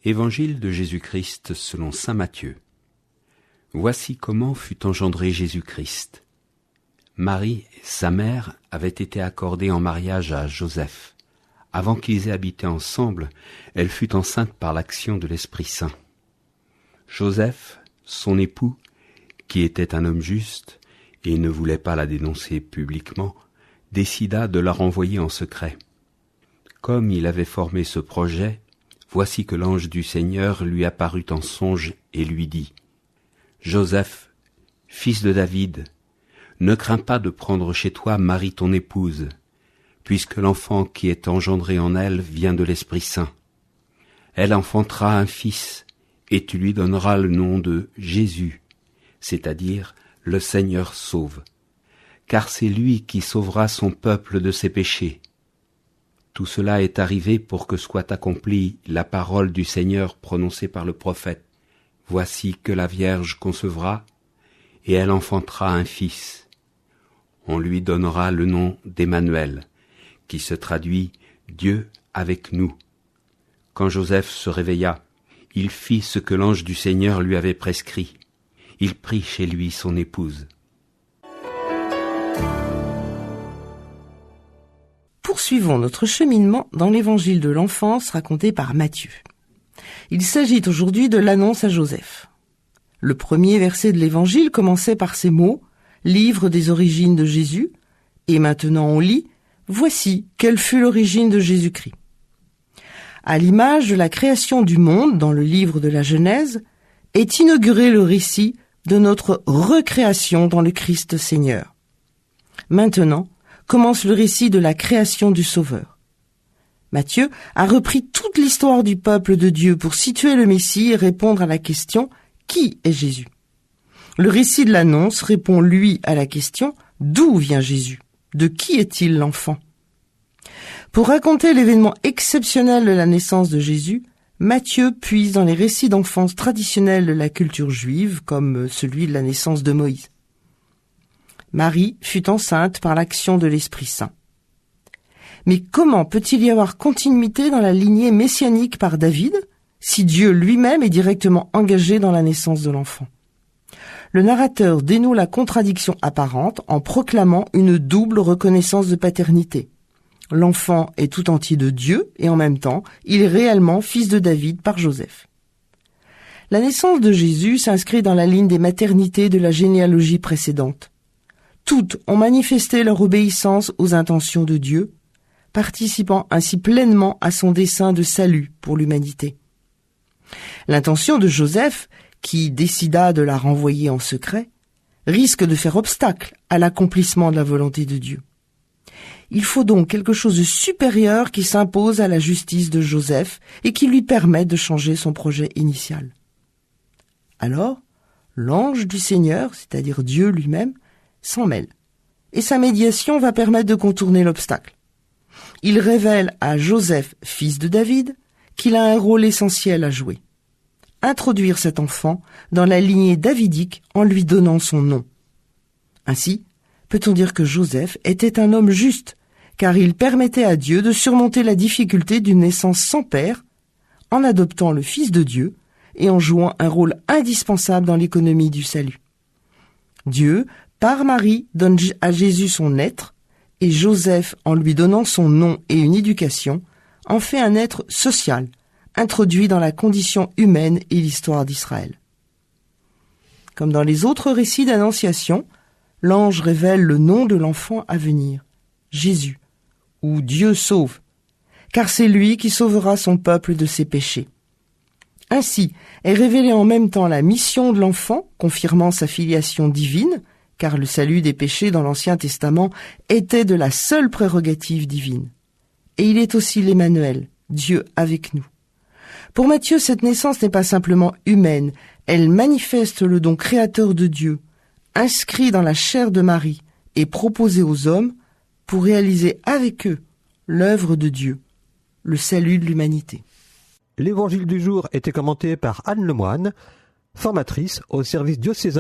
Évangile de Jésus-Christ selon saint Matthieu. Voici comment fut engendré Jésus-Christ. Marie, sa mère, avaient été accordées en mariage à Joseph. Avant qu'ils aient habité ensemble, elle fut enceinte par l'action de l'Esprit Saint. Joseph, son époux, qui était un homme juste et ne voulait pas la dénoncer publiquement, décida de la renvoyer en secret. Comme il avait formé ce projet, voici que l'ange du Seigneur lui apparut en songe et lui dit : « Joseph, fils de David, ne crains pas de prendre chez toi Marie ton épouse, puisque l'enfant qui est engendré en elle vient de l'Esprit Saint. Elle enfantera un fils, et tu lui donneras le nom de Jésus, c'est-à-dire le Seigneur sauve, car c'est lui qui sauvera son peuple de ses péchés. Tout cela est arrivé pour que soit accomplie la parole du Seigneur prononcée par le prophète. Voici que la Vierge concevra, et elle enfantera un fils. On lui donnera le nom d'Emmanuel, qui se traduit « Dieu avec nous ». Quand Joseph se réveilla, il fit ce que l'ange du Seigneur lui avait prescrit. Il prit chez lui son épouse. Poursuivons notre cheminement dans l'évangile de l'enfance raconté par Matthieu. Il s'agit aujourd'hui de l'annonce à Joseph. Le premier verset de l'évangile commençait par ces mots, livre des origines de Jésus, et maintenant on lit, voici quelle fut l'origine de Jésus-Christ. À l'image de la création du monde dans le livre de la Genèse, est inauguré le récit de notre recréation dans le Christ Seigneur. Maintenant, commence le récit de la création du Sauveur. Matthieu a repris toute l'histoire du peuple de Dieu pour situer le Messie et répondre à la question « Qui est Jésus ?» Le récit de l'annonce répond lui à la question « D'où vient Jésus ? De qui est-il l'enfant ?» Pour raconter l'événement exceptionnel de la naissance de Jésus, Matthieu puise dans les récits d'enfance traditionnels de la culture juive, comme celui de la naissance de Moïse. Marie fut enceinte par l'action de l'Esprit Saint. Mais comment peut-il y avoir continuité dans la lignée messianique par David, si Dieu lui-même est directement engagé dans la naissance de l'enfant ? Le narrateur dénoue la contradiction apparente en proclamant une double reconnaissance de paternité. L'enfant est tout entier de Dieu et en même temps, il est réellement fils de David par Joseph. La naissance de Jésus s'inscrit dans la ligne des maternités de la généalogie précédente. Toutes ont manifesté leur obéissance aux intentions de Dieu, participant ainsi pleinement à son dessein de salut pour l'humanité. L'intention de Joseph, qui décida de la renvoyer en secret, risque de faire obstacle à l'accomplissement de la volonté de Dieu. Il faut donc quelque chose de supérieur qui s'impose à la justice de Joseph et qui lui permet de changer son projet initial. Alors, l'ange du Seigneur, c'est-à-dire Dieu lui-même, s'en mêle, et sa médiation va permettre de contourner l'obstacle. Il révèle à Joseph, fils de David, qu'il a un rôle essentiel à jouer. Introduire cet enfant dans la lignée davidique en lui donnant son nom. Ainsi, peut-on dire que Joseph était un homme juste, car il permettait à Dieu de surmonter la difficulté d'une naissance sans père, en adoptant le Fils de Dieu et en jouant un rôle indispensable dans l'économie du salut. Dieu, par Marie, donne à Jésus son être, et Joseph, en lui donnant son nom et une éducation, en fait un être social, introduit dans la condition humaine et l'histoire d'Israël. Comme dans les autres récits d'Annonciation, l'ange révèle le nom de l'enfant à venir, Jésus, ou Dieu sauve, car c'est lui qui sauvera son peuple de ses péchés. Ainsi est révélée en même temps la mission de l'enfant, confirmant sa filiation divine, car le salut des péchés dans l'Ancien Testament était de la seule prérogative divine. Et il est aussi l'Emmanuel, Dieu avec nous. Pour Matthieu, cette naissance n'est pas simplement humaine, elle manifeste le don créateur de Dieu, inscrit dans la chair de Marie et proposé aux hommes pour réaliser avec eux l'œuvre de Dieu, le salut de l'humanité. L'évangile du jour était commenté par Anne Lemoine, formatrice au service diocésain